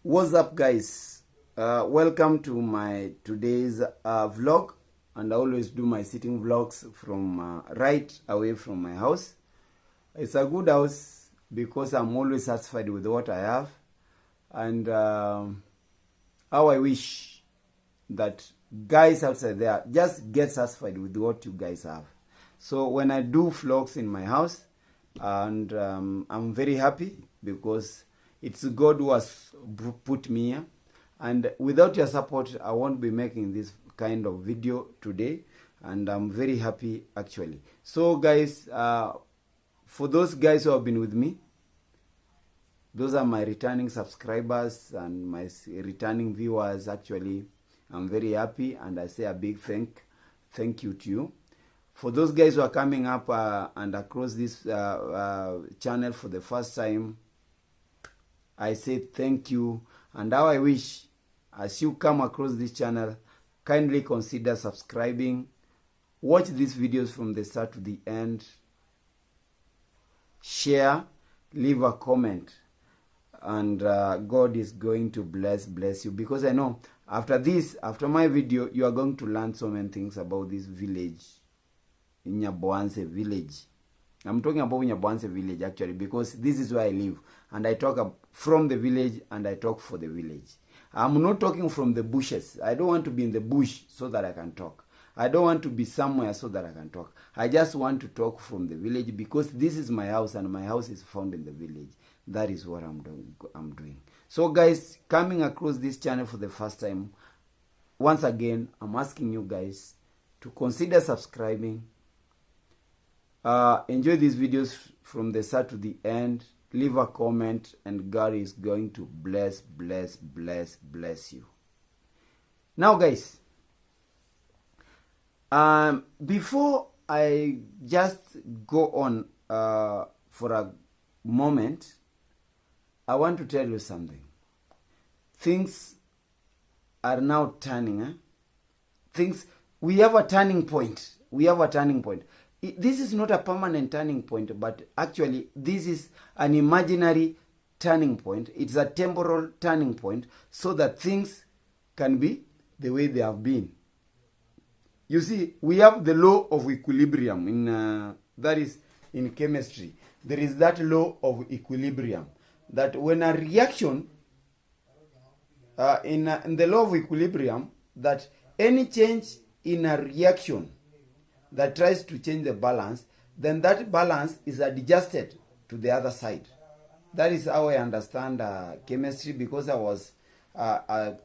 What's up, guys? Welcome to my today's vlog, and I always do my sitting vlogs from right away from my house. It's a good house because I'm always satisfied with what I have, and how I wish that guys outside there just get satisfied with what you guys have. So when I do vlogs in my house, and I'm very happy because it's God who has put me here, and without your support I won't be making this kind of video today, and I'm very happy actually. So guys, for those guys who have been with me, those are my returning subscribers and my returning viewers. Actually, I'm very happy, and I say a big thank you to you. For those guys who are coming up and across this channel for the first time, I say thank you, and how I wish as you come across this channel, kindly consider subscribing, watch these videos from the start to the end, share, leave a comment, and God is going to bless you, because I know after my video, you are going to learn so many things about this village, Nyabohanse Village. I'm talking about Nyabohanse Village actually, because this is where I live, and I talk from the village and I talk for the village. I'm not talking from the bushes. I don't want to be in the bush so that I can talk. I don't want to be somewhere so that I can talk. I just want to talk from the village, because this is my house and my house is found in the village. That is what I'm doing. So guys, coming across this channel for the first time, once again, I'm asking you guys to consider subscribing. Enjoy these videos from the start to the end. Leave a comment, and God is going to bless you. Now guys, before I just go on for a moment, I want to tell you something. Things are now turning. We have a turning point. This is not a permanent turning point, but actually this is an imaginary turning point. It's a temporal turning point, so that things can be the way they have been. You see, we have the law of equilibrium in that is in chemistry. There is that law of equilibrium, that when a reaction in the law of equilibrium, that any change in a reaction that tries to change the balance, then that balance is adjusted to the other side. That is how I understand chemistry, because I was a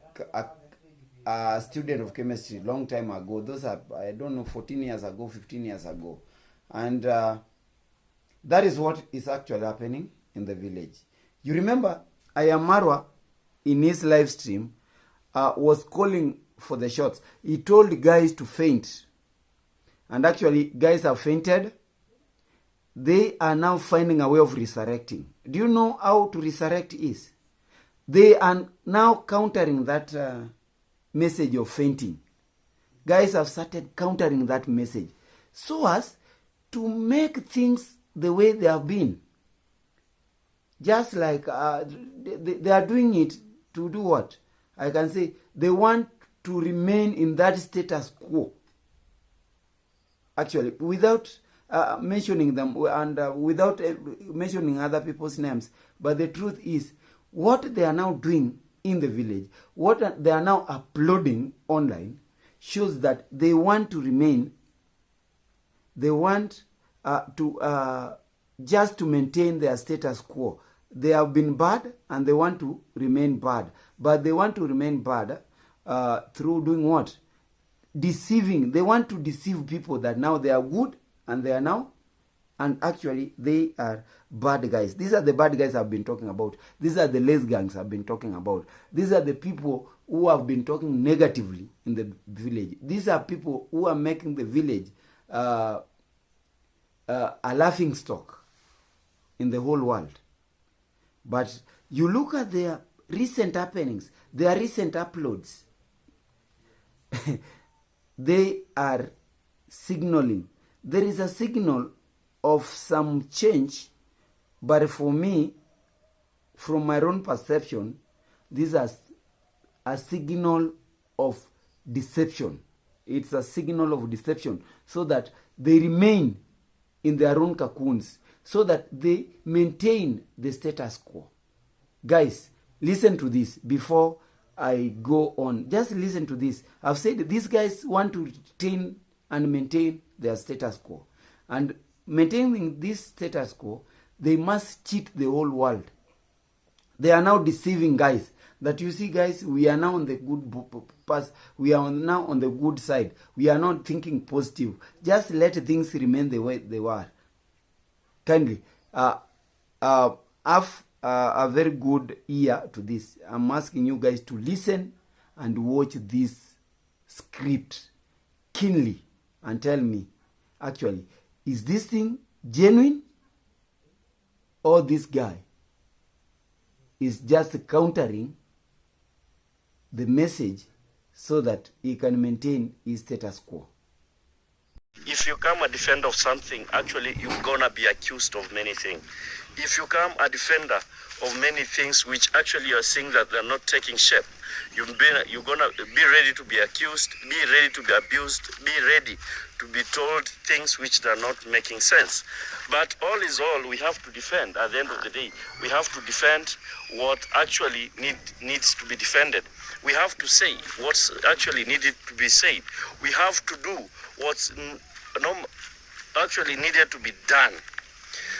student of chemistry long time ago. Those are, I don't know, 14 years ago, 15 years ago. And that is what is actually happening in the village. You remember, iammarwa in his live stream was calling for the shots. He told guys to faint. And actually, guys have fainted. They are now finding a way of resurrecting. Do you know how to resurrect is? They are now countering that message of fainting. Guys have started countering that message, so as to make things the way they have been. Just like they are doing it to do what? I can say they want to remain in that status quo. Actually, without mentioning them and without mentioning other people's names. But the truth is, what they are now doing in the village, what they are now uploading online, shows that they want to remain, they want to just to maintain their status quo. They have been bad and they want to remain bad. But they want to remain bad through doing what? Deceiving. They want to deceive people that now they are good, and they are now, and actually they are bad guys. These are the bad guys I've been talking about. These are the less gangs I've been talking about. These are the people who have been talking negatively in the village. These are people who are making the village a laughing stock in the whole world. But you look at their recent happenings, their recent uploads. They are signaling. There is a signal of some change, but for me, from my own perception, this is a signal of deception. It's a signal of deception, so that they remain in their own cocoons, so that they maintain the status quo. Guys, listen to this before I go on. Just listen to this. I've said these guys want to retain and maintain their status quo. And maintaining this status quo, they must cheat the whole world. They are now deceiving guys. That you see, guys, we are now on the good path. We are now on the good side. We are not thinking positive. Just let things remain the way they were. Kindly, have a very good ear to this. I'm asking you guys to listen and watch this script keenly and tell me, actually, is this thing genuine, or this guy is just countering the message so that he can maintain his status quo? If you come a defender of something, actually you're gonna be accused of many things. If you come a defender of many things which actually you are seeing that they're not taking shape, you're gonna be ready to be accused, be ready to be abused, be ready to be told things which are not making sense. But all is all, we have to defend. At the end of the day, we have to defend what actually needs to be defended. We have to say what's actually needed to be said. We have to do what's actually needed to be done.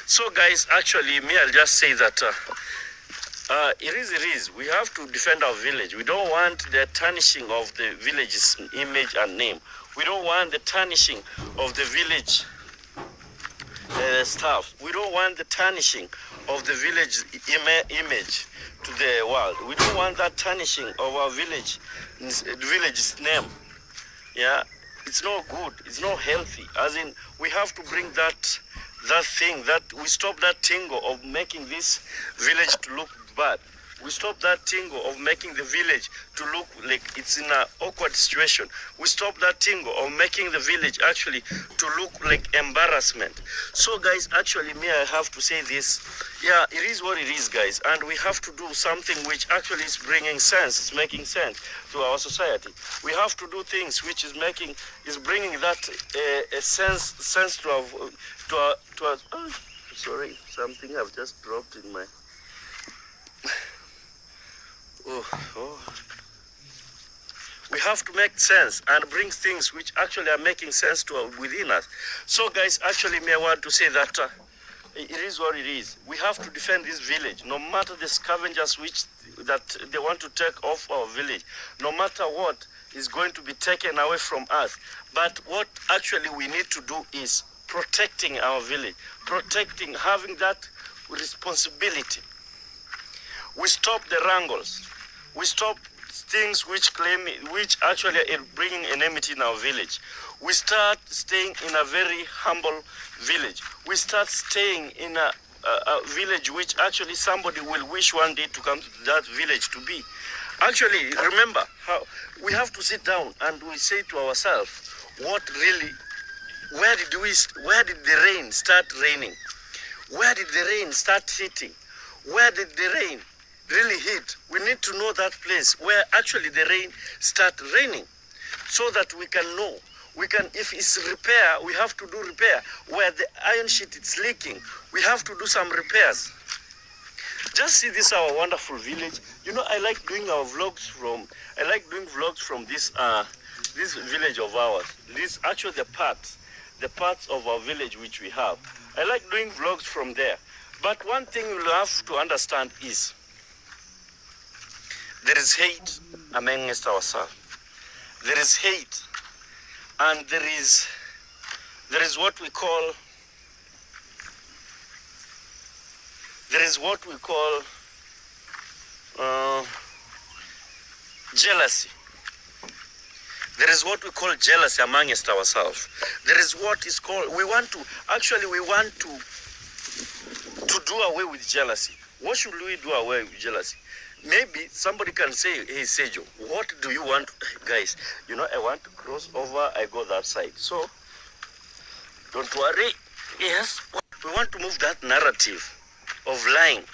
So guys, actually, I'll just say that it is. We have to defend our village. We don't want the tarnishing of the village's image and name. We don't want the tarnishing of the village staff. We don't want the tarnishing of the village image to the world. We don't want that tarnishing of our village's name. Yeah, it's not good. It's not healthy. As in, we have to bring that thing, that we stop that tingle of making this village to look bad. We stop that tingle of making the village to look like it's in an awkward situation. We stop that tingle of making the village actually to look like embarrassment. So guys, actually, I have to say this. Yeah, it is what it is, guys. And we have to do something which actually is bringing sense, is making sense to our society. We have to do things which is bringing that a sense to our oh, sorry, something I've just dropped in my we have to make sense and bring things which actually are making sense to within us. So guys, actually, I want to say that it is what it is. We have to defend this village, no matter the scavengers that they want to take off our village, no matter what is going to be taken away from us. But what actually we need to do is protecting our village, having that responsibility. We stop the wrangles. We stop things which actually are bringing enmity in our village. We start staying in a very humble village. We start staying in a village which actually somebody will wish one day to come to that village to be. Actually, remember how we have to sit down and we say to ourselves, where did the rain start raining? Where did the rain start hitting? Where did the rain really hit? We need to know that place where actually the rain start raining, so that we can know. If it's repair, we have to do repair. Where the iron sheet is leaking, we have to do some repairs. Just see this our wonderful village. I like doing vlogs from this village of ours. This actually the parts of our village which we have. I like doing vlogs from there. But one thing you'll have to understand is there is hate amongst ourselves. There is hate, and there is what we call jealousy. There is what we call jealousy amongst ourselves. There is what is called, we want to do away with jealousy. What should we do away with jealousy? Maybe somebody can say, hey, Sejo, what do you want? Guys, I want to cross over, I go that side. So, don't worry. Yes, we want to move that narrative of lying.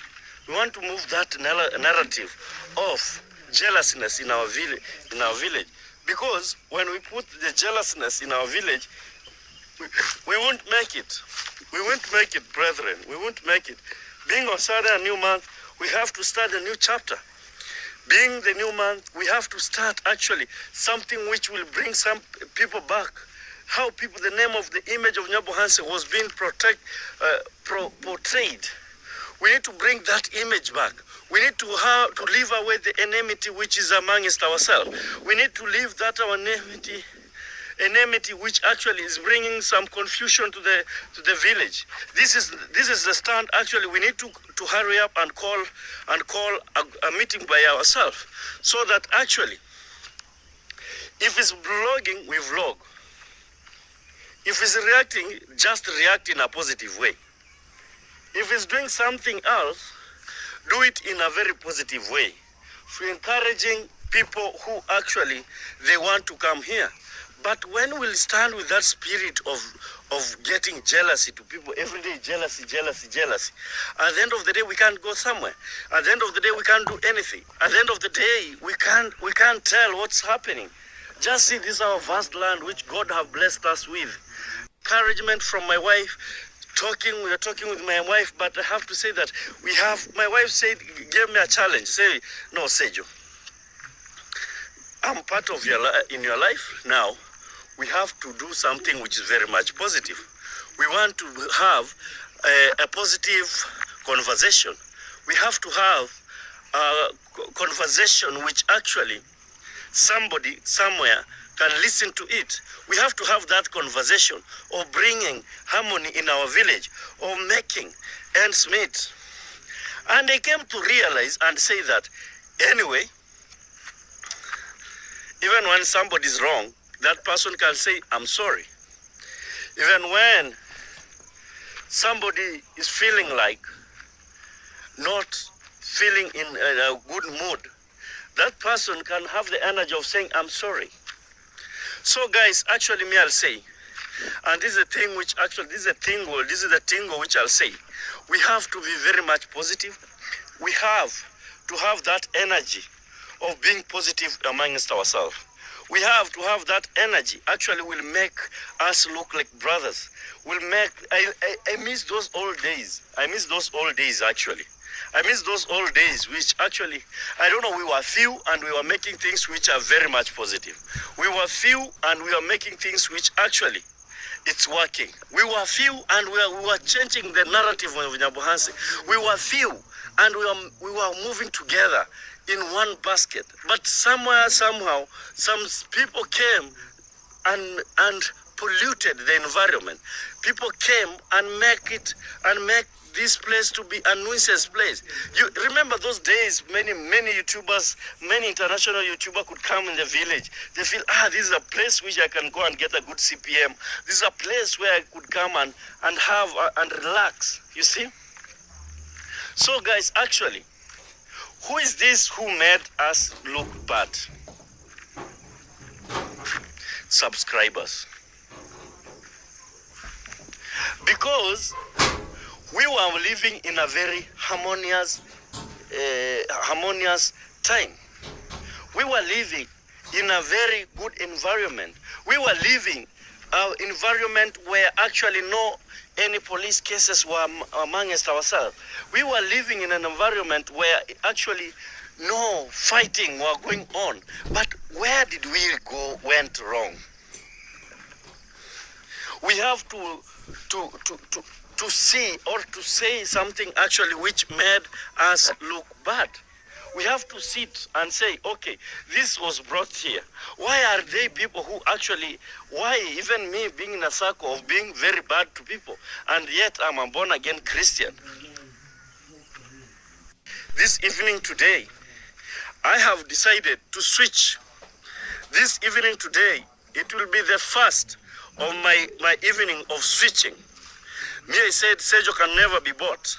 We want to move that narrative off jealousness in our village. Because when we put the jealousness in our village, we won't make it. We won't make it, brethren. We won't make it. Being on Saturday, a new month, we have to start a new chapter. Being the new month, we have to start actually something which will bring some people back. How people, the name of the image of Nyabohanse was being portrayed. We need to bring that image back. We need to leave away the enmity which is amongst ourselves. We need to leave that our enmity which actually is bringing some confusion to the village. This is the stand. Actually, we need to hurry up and call a meeting by ourselves, so that actually, if it's vlogging, we vlog. If it's reacting, just react in a positive way. If it's doing something else, do it in a very positive way, for encouraging people who actually they want to come here. But when we'll stand with that spirit of getting jealousy to people every day, jealousy, at the end of the day we can't go somewhere. At the end of the day we can't do anything. At the end of the day we can't tell what's happening. Just see, this is our vast land which God have blessed us with. Encouragement from my wife. We are talking with my wife, but I have to say that my wife gave me a challenge. Say, no, Sejo, I'm part of in your life now. We have to do something which is very much positive. We want to have a positive conversation. We have to have a conversation which actually somebody somewhere can listen to it. We have to have that conversation of bringing harmony in our village, of making ends meet. And I came to realize and say that anyway, even when somebody is wrong, that person can say, I'm sorry. Even when somebody is feeling like not feeling in a good mood, that person can have the energy of saying, I'm sorry. So guys, actually me I'll say, and this is a thing which actually, this is the tingle which I'll say, we have to be very much positive. We have to have that energy of being positive amongst ourselves. We have to have that energy. Actually will make us look like brothers. Will make, I miss those old days. I miss those old days actually. I miss those old days which actually, I don't know, we were few and we were making things which are very much positive. We were few and we were making things which actually, it's working. We were few and we were changing the narrative of Nyabohanse. We were few and we were moving together in one basket. But somewhere, somehow, some people came and polluted the environment. People came and make this place to be a nuisance place. You remember those days, many YouTubers, many international YouTubers could come in the village. They feel, this is a place which I can go and get a good CPM. This is a place where I could come and have and relax, you see? So guys, actually, who is this who made us look bad? Subscribers. Because we were living in a very harmonious time. We were living in a very good environment. We were living an environment where actually any police cases were amongst ourselves. We were living in an environment where actually no fighting were going on. But where did we went wrong? We have to see or to say something actually which made us look bad. We have to sit and say, okay, this was brought here. Why are they people who actually, why even me being in a circle of being very bad to people, and yet I'm a born again Christian? This evening today, I have decided to switch. This evening today, it will be the first of my evening of switching. Me, I said, Sergio can never be bought.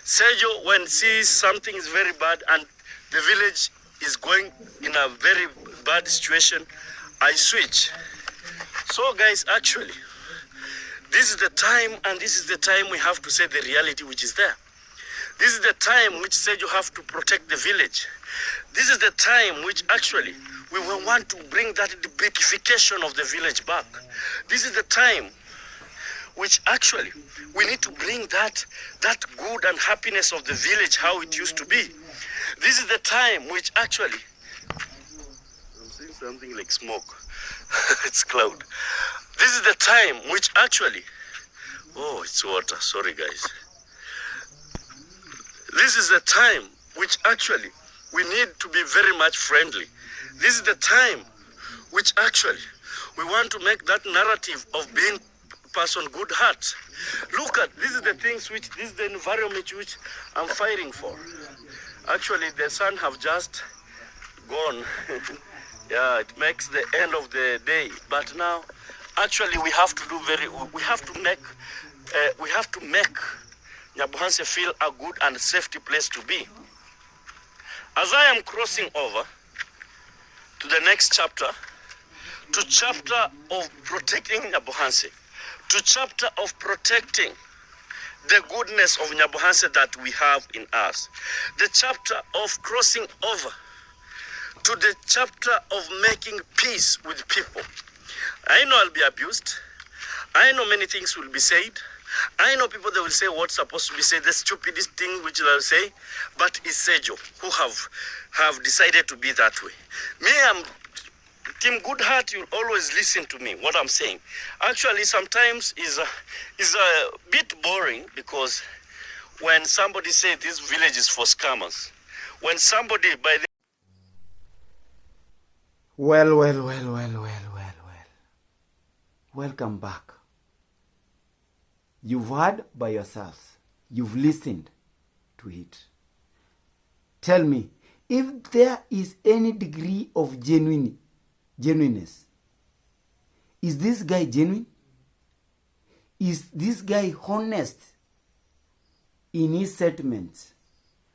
Sergio, when sees something is very bad and the village is going in a very bad situation, I switch. So guys, actually, this is the time, and this is the time we have to say the reality which is there. This is the time which said you have to protect the village. This is the time which actually we will want to bring that beautification of the village back. This is the time which actually we need to bring that good and happiness of the village how it used to be. This is the time which actually, I'm seeing something like smoke. It's cloud. This is the time which actually, oh, it's water, sorry guys. This is the time which actually we need to be very much friendly. This is the time which actually we want to make that narrative of being person good heart. Look at, this is the things which, this is the environment which I'm fighting for. Actually, the sun have just gone. Yeah, it makes the end of the day. But now, actually, we have to do we have to make Nyabohanse feel a good and safety place to be. As I am crossing over to the next chapter, to chapter of protecting Nyabohanse, to chapter of protecting the goodness of Nyabohanse that we have in us, the chapter of crossing over to the chapter of making peace with people. I know I'll be abused. I know many things will be said. I know people that will say what's supposed to be said, the stupidest thing which they'll say, but it's Sejo who have decided to be that way. Me, I'm Team Good Heart, you'll always listen to me, what I'm saying. Actually, sometimes is a bit boring because when somebody says this village is for scammers, when somebody by the... Well. Welcome back. You've heard by yourselves. You've listened to it. Tell me, if there is any degree of genuineness, is this guy genuine? Is this guy honest in his statements?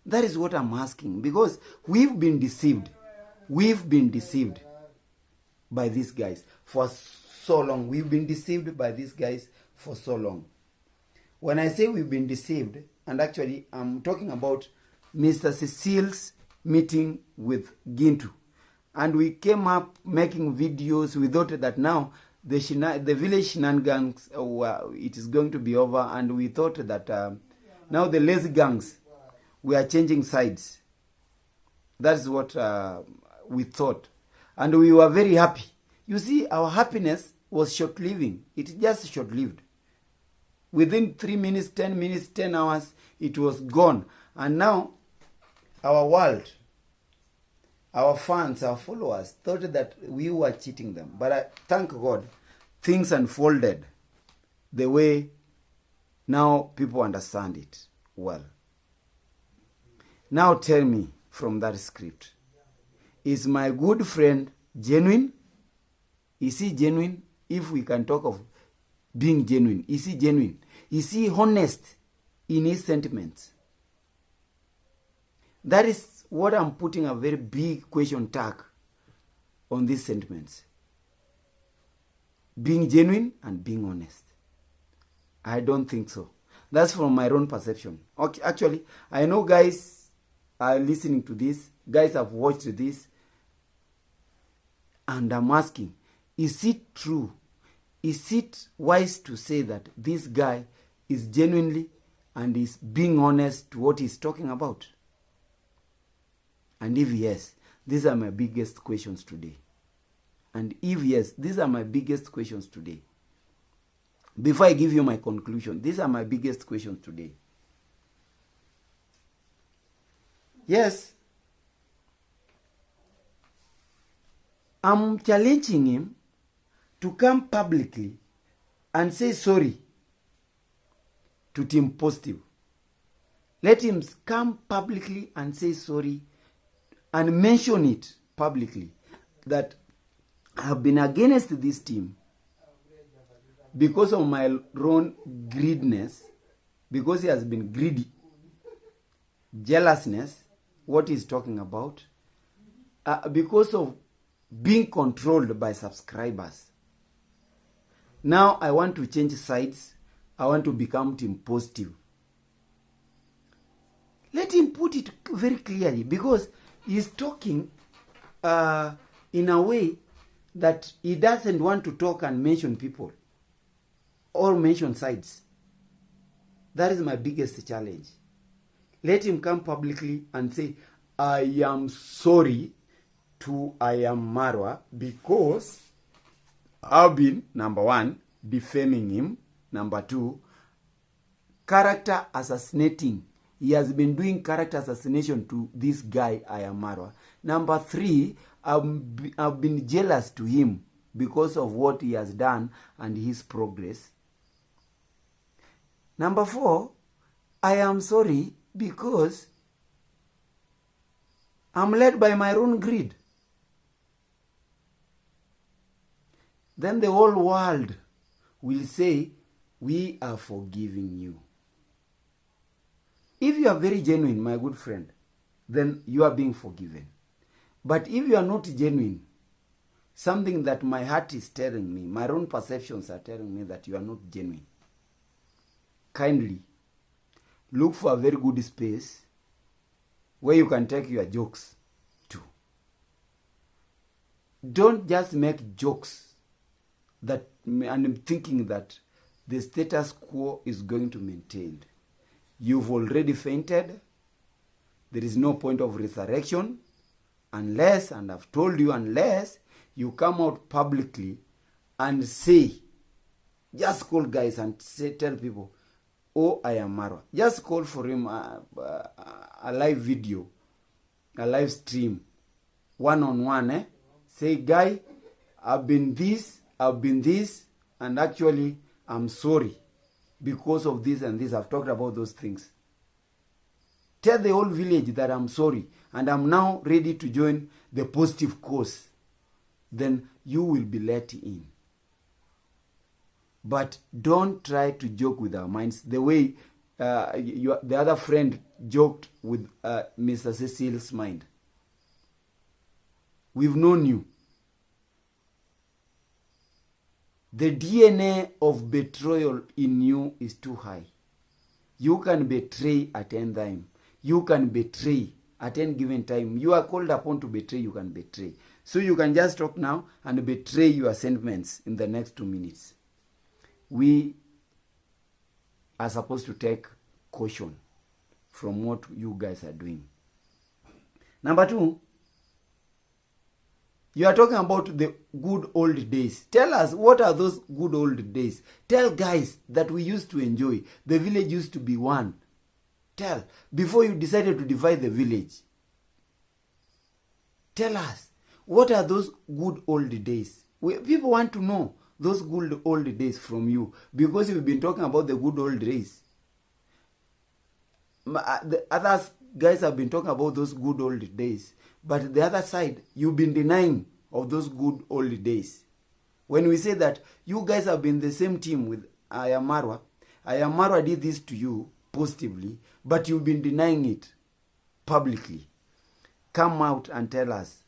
That is what I'm asking, because we've been deceived. We've been deceived by these guys for so long. We've been deceived by these guys for so long. When I say we've been deceived, and actually I'm talking about Mr. Cecil's meeting with Gintu. And we came up making videos. We thought that now the village shenanigans, it is going to be over. And we thought that now the lazy gangs, we are changing sides. That's what we thought. And we were very happy. You see, our happiness was short-living. It's just short-lived. Within 3 minutes, 10 minutes, 10 hours, it was gone. And now, our world, our fans, our followers, thought that we were cheating them. But I thank God, things unfolded the way now people understand it well. Now tell me from that script, is my good friend genuine? Is he genuine? If we can talk of being genuine, is he genuine? Is he honest in his sentiments? That is what I'm putting a very big question tag on these sentiments. Being genuine and being honest. I don't think so. That's from my own perception. Okay, actually, I know guys are listening to this. Guys have watched this. And I'm asking, is it true? Is it wise to say that this guy is genuinely and is being honest to what he's talking about? And if yes, these are my biggest questions today. And if yes, these are my biggest questions today. Before I give you my conclusion, these are my biggest questions today. Yes, I'm challenging him to come publicly and say sorry to Team Positive. Let him come publicly and say sorry and mention it publicly that I have been against this team because of my own greediness, because he has been greedy, jealousness, what he's talking about, because of being controlled by subscribers. Now I want to change sides. I want to become Team Positive. put it very clearly, because he's talking in a way that he doesn't want to talk and mention people or mention sides. That is my biggest challenge. Let him come publicly and say, I am sorry to iammarwa because I've been, number one, defaming him. Number two, character assassinating. He has been doing character assassination to this guy, iammarwa. Number three, I've been jealous to him because of what he has done and his progress. Number four, I am sorry because I'm led by my own greed. Then the whole world will say, we are forgiving you. If you are very genuine, my good friend, then you are being forgiven. But if you are not genuine, something that my heart is telling me, my own perceptions are telling me that you are not genuine, kindly look for a very good space where you can take your jokes to. Don't just make jokes that, and I'm thinking that the status quo is going to maintain. You've already fainted. There is no point of resurrection unless, and I've told you, unless you come out publicly and say, just call guys and say, tell people, oh, iammarwa. Just call for him a live video, a live stream, one-on-one. Say, guy, I've been this, and actually, I'm sorry because of this and this. I've talked about those things. Tell the whole village that I'm sorry, and I'm now ready to join the positive cause. Then you will be let in. But don't try to joke with our minds the way the other friend joked with Mr. Cecil's mind. We've known you. The DNA of betrayal in you is too high. You can betray at any time. You can betray at any given time. You are called upon to betray, you can betray. So you can just talk now and betray your sentiments in the next 2 minutes. We are supposed to take caution from what you guys are doing. Number two, you are talking about the good old days. Tell us, what are those good old days? Tell guys that we used to enjoy. The village used to be one. Tell, before you decided to divide the village. Tell us, what are those good old days? People want to know those good old days from you, because you've been talking about the good old days. The other guys have been talking about those good old days, but the other side, you've been denying of those good old days. When we say that you guys have been the same team with iammarwa, iammarwa did this to you positively, but you've been denying it publicly. Come out and tell us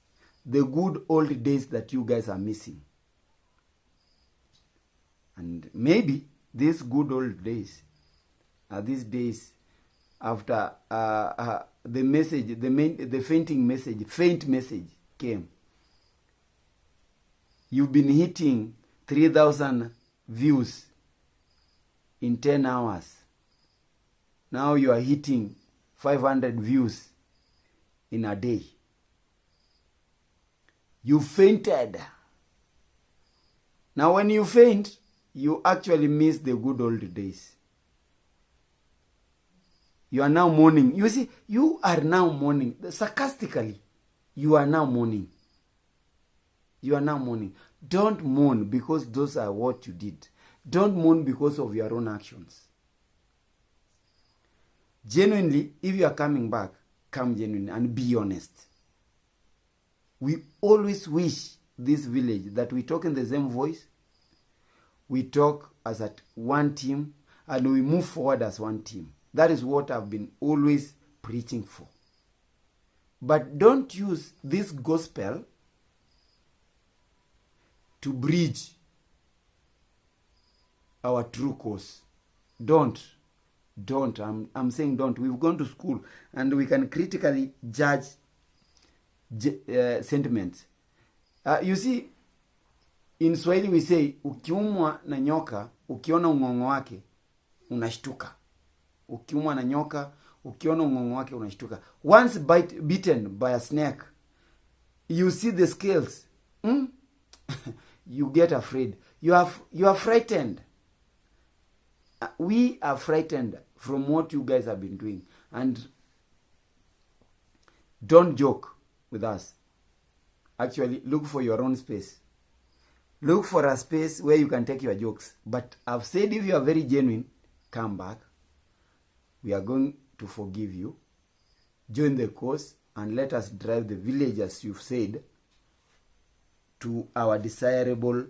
the good old days that you guys are missing. And maybe these good old days are these days after the message, the faint message came. You've been hitting 3,000 views in 10 hours. Now you are hitting 500 views in a day. You fainted. Now when you faint, you actually miss the good old days. You are now mourning. You see, you are now mourning. Sarcastically, you are now mourning. You are now mourning. Don't mourn because those are what you did. Don't mourn because of your own actions. Genuinely, if you are coming back, come genuinely and be honest. We always wish this village that we talk in the same voice. We talk as at one team and we move forward as one team. That is what I've been always preaching for. But don't use this gospel to bridge our true cause. Don't. Don't. I'm saying don't. We've gone to school and we can critically judge sentiments. You see, in Swahili we say, ukiumwa na nyoka, ukiona ung'ong'o wake, unashtuka. Ukiumwa na nyoka, ukiona ung'ong'o wake, unashtuka. Once bitten by a snake, you see the scales. You get afraid. You are frightened. We are frightened from what you guys have been doing. And don't joke with us. Actually, look for your own space. Look for a space where you can take your jokes. But I've said if you are very genuine, come back. We are going to forgive you. Join the cause and let us drive the village, as you've said, to our desirable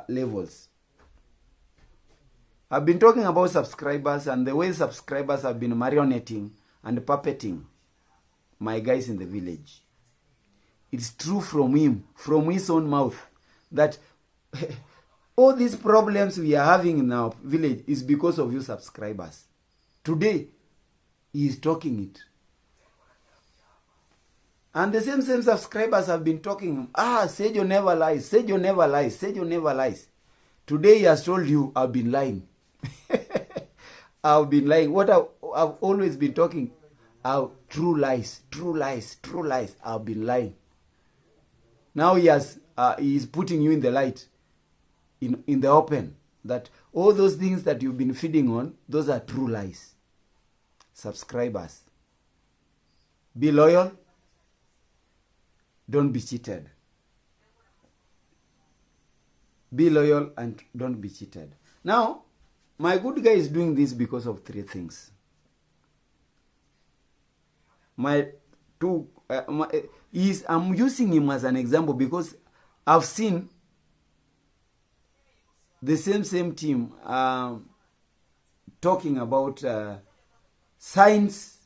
levels. I've been talking about subscribers and the way subscribers have been marioneting and puppeting my guys in the village. It's true from him, from his own mouth, that all these problems we are having in our village is because of you subscribers. Today, he is talking it. And the same subscribers have been talking, Sejo never lies, Sejo never lies, Sejo never lies. Today he has told you, I've been lying. I've been lying. What I've always been talking, true lies, true lies, true lies. I've been lying. Now he is putting you in the light, in the open, that all those things that you've been feeding on, those are true lies. Subscribers, be loyal. Don't be cheated. Be loyal and don't be cheated. Now, my good guy is doing this because of three things. I'm using him as an example because I've seen the same team talking about signs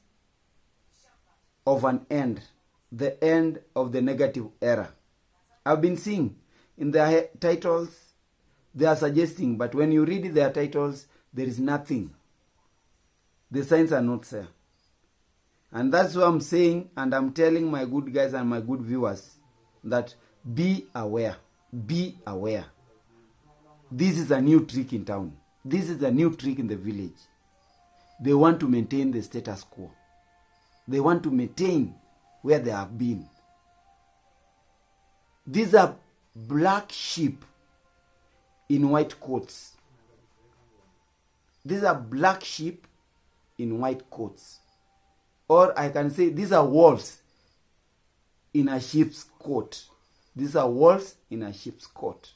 of an end, the end of the negative era. I've been seeing in their titles, they are suggesting, but when you read their titles, there is nothing. The signs are not there. And that's what I'm saying, and I'm telling my good guys and my good viewers that be aware. Be aware. This is a new trick in town. This is a new trick in the village. They want to maintain the status quo. They want to maintain where they have been. These are black sheep in white coats. These are black sheep in white coats. Or I can say these are wolves in a sheep's coat. These are wolves in a sheep's coat.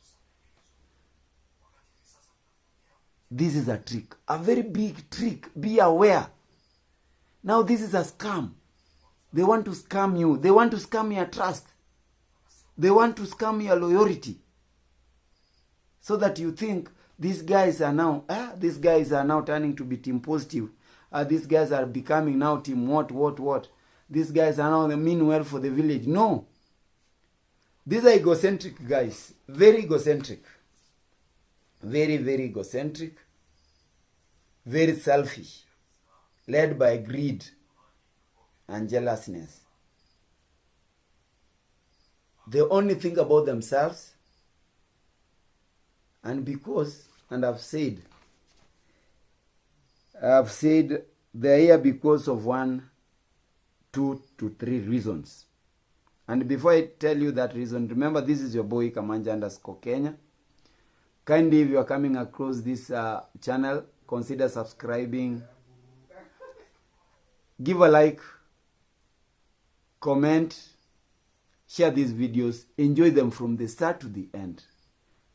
This is a trick. A very big trick. Be aware. Now this is a scam. They want to scam you. They want to scam your trust. They want to scam your loyalty. So that you think these guys are now turning to be team positive. These guys are becoming now team what. These guys are now the mean well for the village. No. These are egocentric guys. Very egocentric. Very, very egocentric. Very selfish. Led by greed and jealousness. They only think about themselves. And I've said they're here because of 1, 2 to 3 reasons. And before I tell you that reason, remember this is your boy Kamanja_Kenya. Kindly, if you are coming across this channel, consider subscribing. Give a like, comment, share these videos, enjoy them from the start to the end.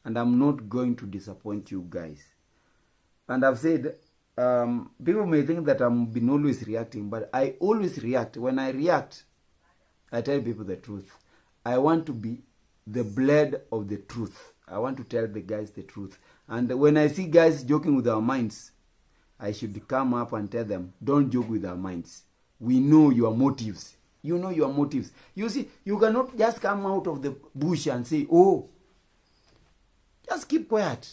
And I'm not going to disappoint you guys. And I've said, people may think that I've been always reacting, but I always react. When I react, I tell people the truth. I want to be the blade of the truth. I want to tell the guys the truth. And when I see guys joking with our minds, I should come up and tell them, don't joke with our minds. We know your motives. You know your motives. You see, you cannot just come out of the bush and say, oh, just keep quiet.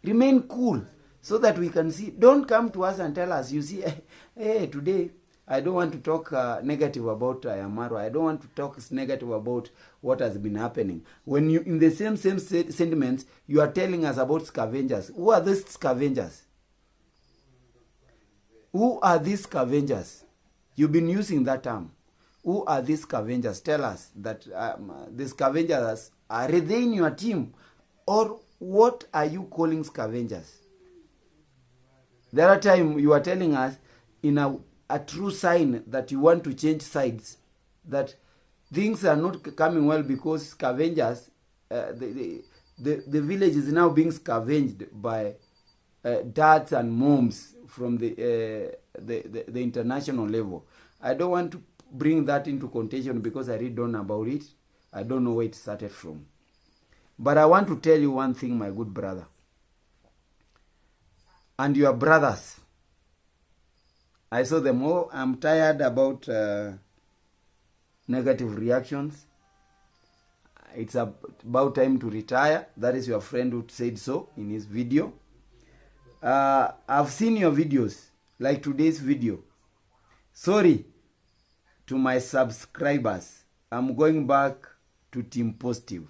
Remain cool. so that we can see. Don't come to us and tell us, you see, hey, today I don't want to talk negative about iammarwa. I don't want to talk negative about what has been happening. When you, in the same sentiments, you are telling us about scavengers. Who are these scavengers? Who are these scavengers? You've been using that term. Who are these scavengers? Tell us that the scavengers, are they in your team? Or what are you calling scavengers? The other time you are telling us in a true sign that you want to change sides, that things are not coming well because scavengers, the village is now being scavenged by dads and moms from the international level. I don't want to bring that into contention because I really don't know about it. I don't know where it started from. But I want to tell you one thing, my good brother. And your brothers. I saw them all. I'm tired about negative reactions. It's about time to retire. That is your friend who said so in his video. I've seen your videos, like today's video. Sorry to my subscribers. I'm going back to Team Positive.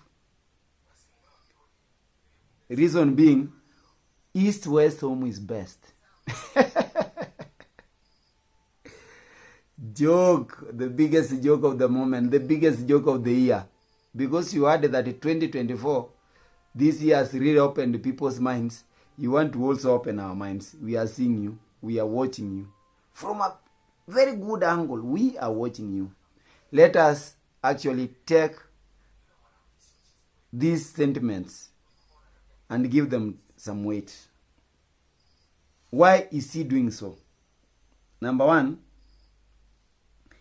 Reason being, East-West home is best. Joke, the biggest joke of the moment, the biggest joke of the year. Because you heard that in 2024, this year has really opened people's minds. You want to also open our minds. We are seeing you. We are watching you. From a very good angle, we are watching you. Let us actually take these sentiments and give them some weight. Why is he doing so? Number one,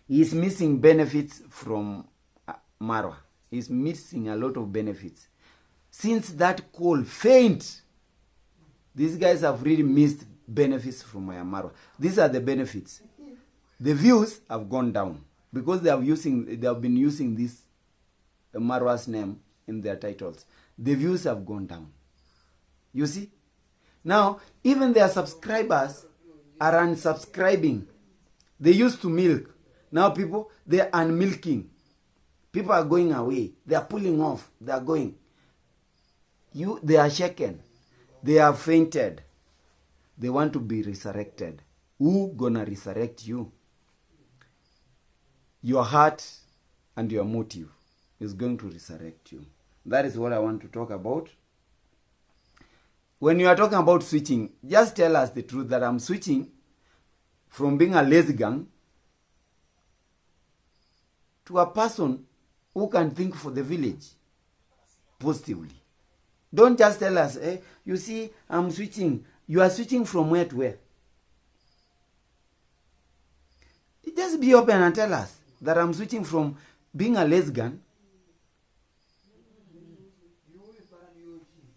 he is missing benefits from Marwa. He is missing a lot of benefits. Since that call failed, these guys have really missed benefits from Marwa. These are the benefits. The views have gone down because they have been using this Marwa's name in their titles. The views have gone down. You see? Now, even their subscribers are unsubscribing. They used to milk. Now people, they are unmilking. People are going away. They are pulling off. They are going. They are shaken. They are fainted. They want to be resurrected. Who gonna resurrect you? Your heart and your motive is going to resurrect you. That is what I want to talk about. When you are talking about switching, just tell us the truth that I'm switching from being a lazy gang to a person who can think for the village positively. Don't just tell us, hey, you see, I'm switching. You are switching from where to where? Just be open and tell us that I'm switching from being a lesbian,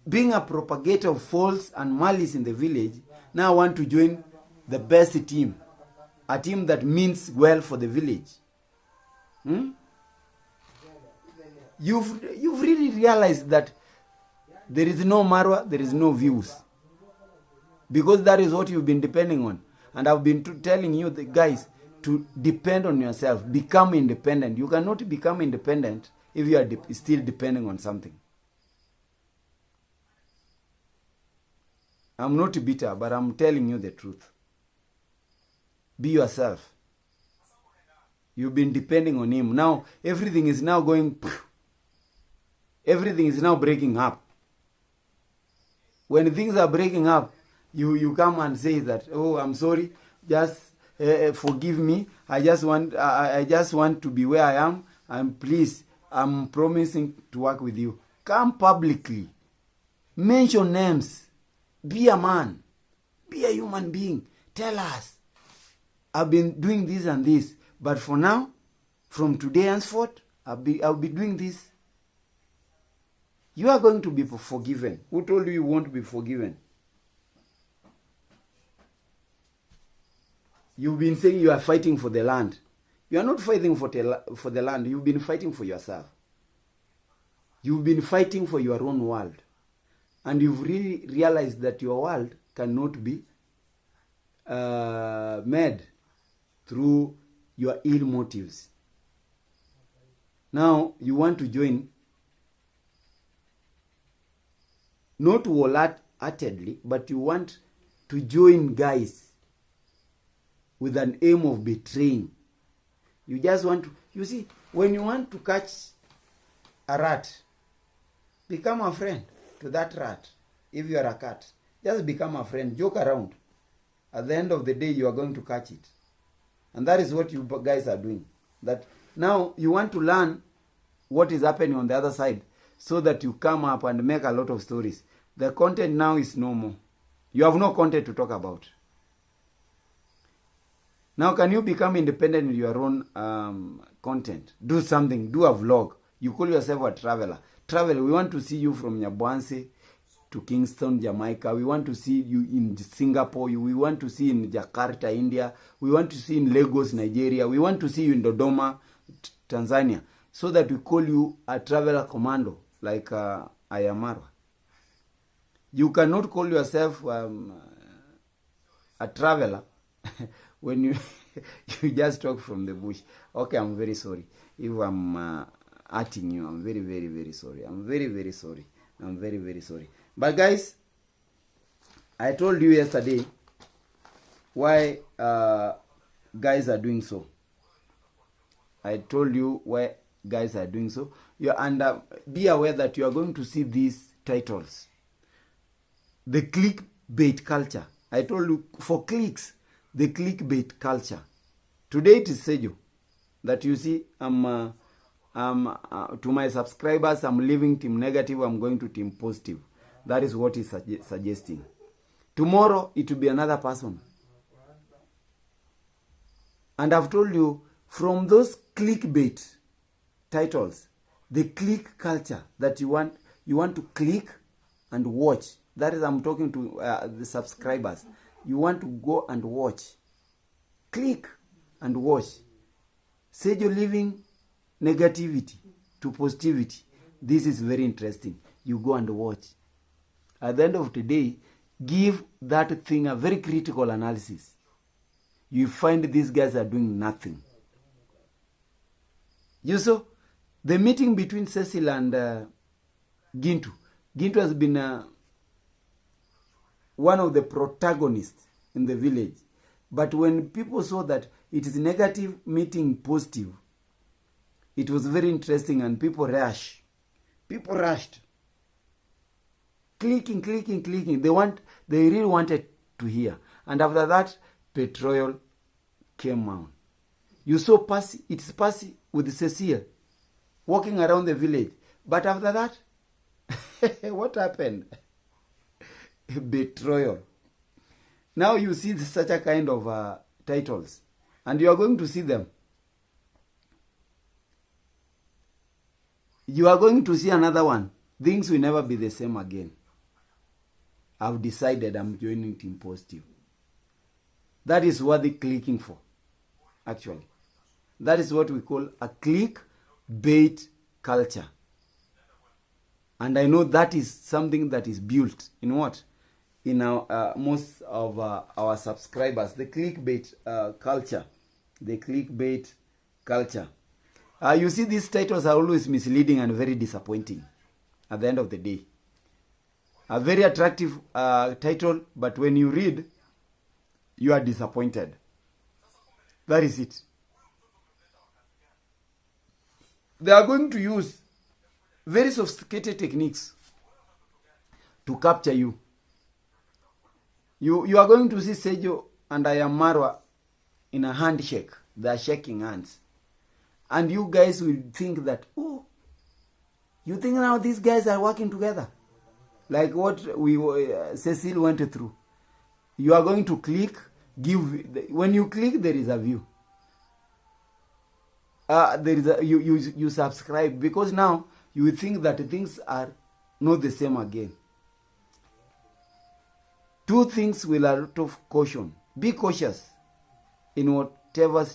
being a propagator of false and malice in the village. Now I want to join the best team, a team that means well for the village. You've really realized that there is no Marwa, there is no views. Because that is what you've been depending on. And I've been telling you, the guys, to depend on yourself. Become independent. You cannot become independent if you are still depending on something. I'm not bitter, but I'm telling you the truth. Be yourself. You've been depending on him. Now, everything is now going... Everything is now breaking up. When things are breaking up, you come and say that, oh, I'm sorry, just forgive me. I just want to be where I am, and please, I'm promising to work with you. Come publicly. Mention names. Be a man. Be a human being. Tell us, I've been doing this and this, but for now, from today henceforth, I'll be doing this. You are going to be forgiven. Who told you won't be forgiven? You've been saying you are fighting for the land. You are not fighting for the land. You've been fighting for yourself. You've been fighting for your own world. And you've really realized that your world cannot be made through your ill motives. Now, you want to join, not wholeheartedly, but you want to join guys with an aim of betraying. You just want to, you see, when you want to catch a rat, become a friend to that rat. If you are a cat, just become a friend, joke around. At the end of the day, you are going to catch it. And that is what you guys are doing. That now you want to learn what is happening on the other side so that you come up and make a lot of stories. The content now is no more. You have no content to talk about. Now, can you become independent with your own content? Do something. Do a vlog. You call yourself a traveler. Travel. We want to see you from Nyabohanse to Kingston, Jamaica. We want to see you in Singapore. We want to see you in Jakarta, India. We want to see you in Lagos, Nigeria. We want to see you in Dodoma, Tanzania. So that we call you a traveler commando, like iammarwa. You cannot call yourself a traveler when you you just talk from the bush. Okay, I'm very sorry. If I'm hurting you, I'm very, very, very sorry. I'm very, very sorry. I'm very, very sorry. But guys, I told you yesterday why guys are doing so. I told you why guys are doing so. And be aware that you are going to see these titles. The clickbait culture. I told you, for clicks, the clickbait culture. Today it is Sejo that you see. To my subscribers, I'm leaving team negative, I'm going to team positive. That is what he's suggesting. Tomorrow it will be another person. And I've told you, from those clickbait titles, the click culture that you want to click and watch. That is, I'm talking to the subscribers. You want to go and watch. Click and watch. Sejo living negativity to positivity. This is very interesting. You go and watch. At the end of the day, give that thing a very critical analysis. You find these guys are doing nothing. You saw the meeting between Cecil and Gintu. Gintu has been one of the protagonists in the village. But when people saw that it is negative meeting positive, it was very interesting and people rushed. People rushed. Clicking. They really wanted to hear. And after that, Petrol came on. You saw Percy, it's Percy with Cecile walking around the village. But after that, what happened? Betrayal. Now you see such a kind of titles. And you are going to see them. You are going to see another one. Things will never be the same again. I've decided I'm joining Team Positive. That is what they're clicking for, actually. That is what we call a clickbait culture. And I know that is something that is built in what? In our most of our subscribers. The clickbait culture. The clickbait culture. You see, these titles are always misleading and very disappointing at the end of the day. A very attractive title, but when you read, you are disappointed. That is it. They are going to use very sophisticated techniques to capture you. You are going to see Sejo and iammarwa in a handshake. They are shaking hands. And you guys will think that, oh, you think now these guys are working together? Like what Cecile went through. You are going to click, when you click, there is a view. You subscribe, because now you will think that things are not the same again. Two things will a lot of caution. Be cautious in whatever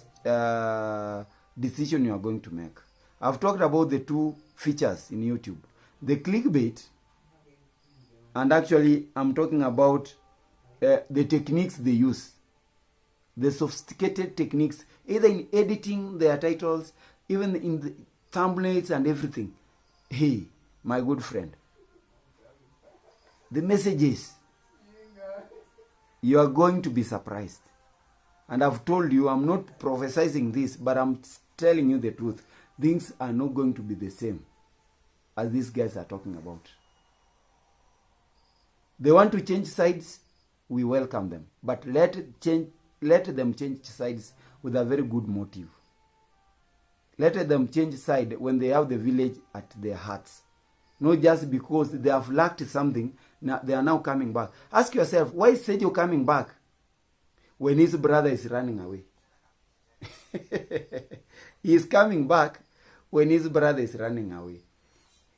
decision you are going to make. I've talked about the two features in YouTube. The clickbait, and actually I'm talking about the techniques they use, the sophisticated techniques, either in editing their titles, even in the thumbnails and everything. Hey, my good friend, the messages, you are going to be surprised. And I've told you, I'm not prophesying this, but I'm telling you the truth. Things are not going to be the same as these guys are talking about. They want to change sides, we welcome them. But let them change sides with a very good motive. Let them change side when they have the village at their hearts. Not just because they have lacked something, now they are now coming back. Ask yourself, why is Sergio coming back when his brother is running away? He is coming back when his brother is running away.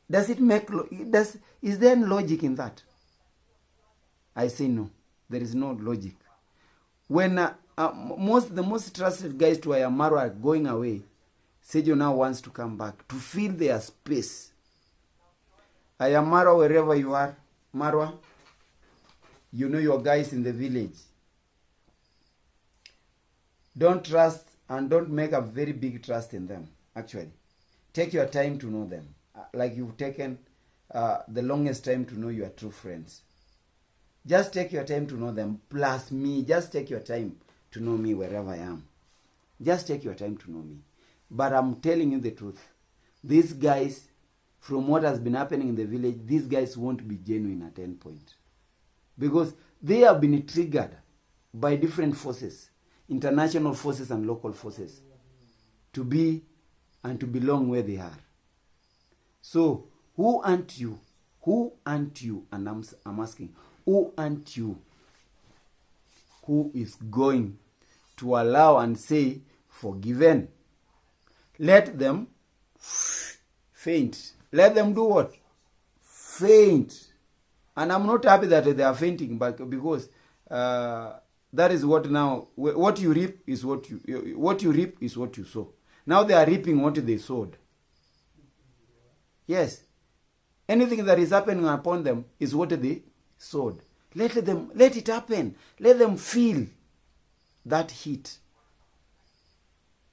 Does it make, is there any logic in that? I say no. There is no logic. When the most trusted guys to iammarwa are going away, Sergio now wants to come back to fill their space. iammarwa, wherever you are, Marwa, you know your guys in the village. Don't trust and don't make a very big trust in them, actually. Take your time to know them. Like you've taken the longest time to know your true friends. Just take your time to know them. Plus me, just take your time to know me wherever I am. Just take your time to know me. But I'm telling you the truth. These guys, from what has been happening in the village, these guys won't be genuine at any point. Because they have been triggered by different forces, international forces and local forces, to be and to belong where they are. So, who aren't you? Who aren't you? And I'm asking, who aren't you who is going to allow and say, forgiven? Let them faint. Let them do what? Faint. And I'm not happy that they are fainting, but because that is what now, what you reap is what you reap is what you sow. Now they are reaping what they sowed. Yes. Anything that is happening upon them is what they sowed. Let it happen. Let them feel that heat.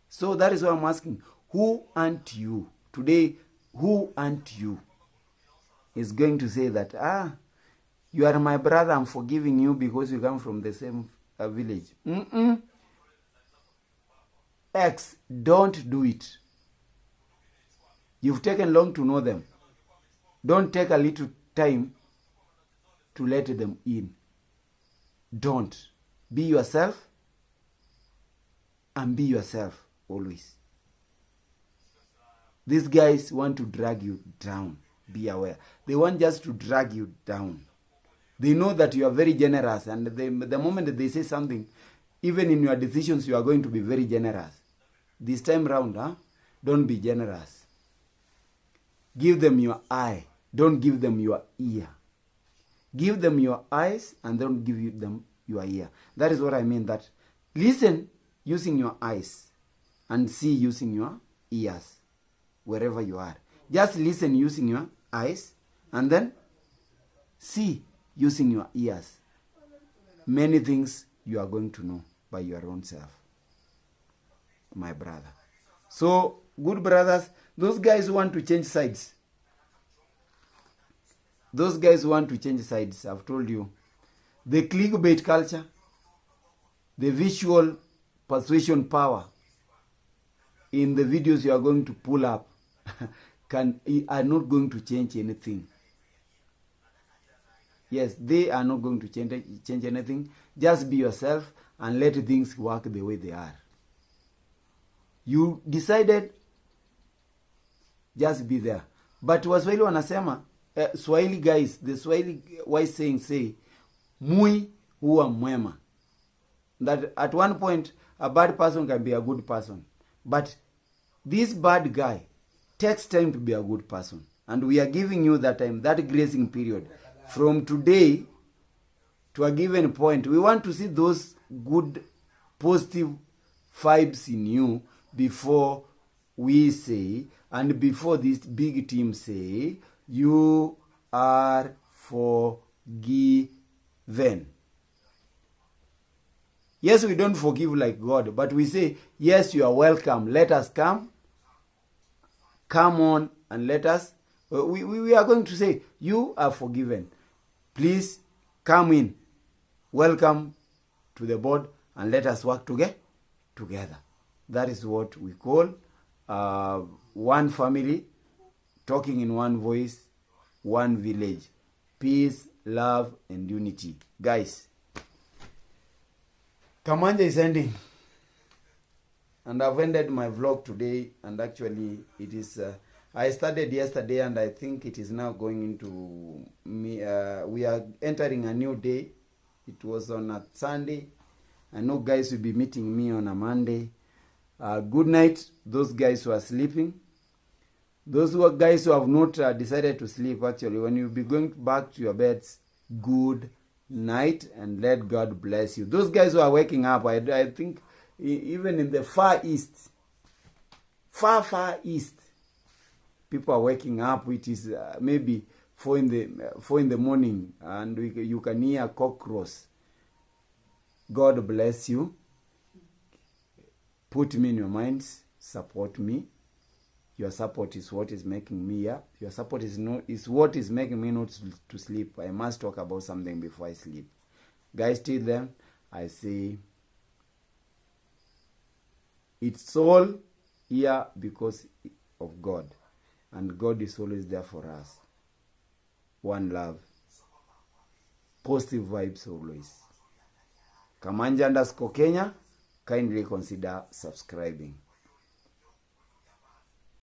So that is why I'm asking, who aren't you? Today, who aren't you is going to say that, you are my brother, I'm forgiving you because you come from the same village. X, don't do it. You've taken long to know them. Don't take a little time to let them in. Don't. Be yourself and be yourself always. These guys want to drag you down. Be aware. They want just to drag you down. They know that you are very generous, and the moment that they say something, even in your decisions, you are going to be very generous. This time round, don't be generous. Give them your eye. Don't give them your ear. Give them your eyes and don't give them your ear. That is what I mean, that listen using your eyes and see using your ears wherever you are. Just listen using your eyes and then see using your ears. Many things you are going to know by your own self, my brother. So, good brothers, those guys who want to change sides. Those guys who want to change sides, I've told you. The clickbait culture, the visual persuasion power in the videos you are going to pull up are not going to change anything. Yes, they are not going to change anything. Just be yourself and let things work the way they are. You decided, just be there. But Waswahili wanasema, Swahili guys, the Swahili wise saying say, mui huwa mwema. That at one point, a bad person can be a good person. But this bad guy takes time to be a good person. And we are giving you that time, that grazing period. From today to a given point, we want to see those good, positive vibes in you before we say, and before this big team say, you are forgiven. Yes, we don't forgive like God, but we say, yes, you are welcome. Let us come. Come on and let us. We are going to say, you are forgiven. Please come in. Welcome to the board and let us work together. That is what we call one family, talking in one voice, one village. Peace, love, and unity. Guys, Kamanja is ending. And I've ended my vlog today. And actually, it is... I started yesterday and I think it is now going into... we are entering a new day. It was on a Sunday. I know guys will be meeting me on a Monday. Good night, those guys who are sleeping. Those guys who have not decided to sleep, actually, when you be going back to your beds, good night and let God bless you. Those guys who are waking up, I think even in the far east, far east, people are waking up. It is maybe 4 in the morning, and you can hear cockroach. God bless you. Put me in your minds. Support me. Your support is what is making me here. Your support is what is making me not to sleep. I must talk about something before I sleep. Guys, till then, I say it's all here because of God. And God is always there for us. One love. Positive vibes always. Kamanja_Kenya, kindly consider subscribing.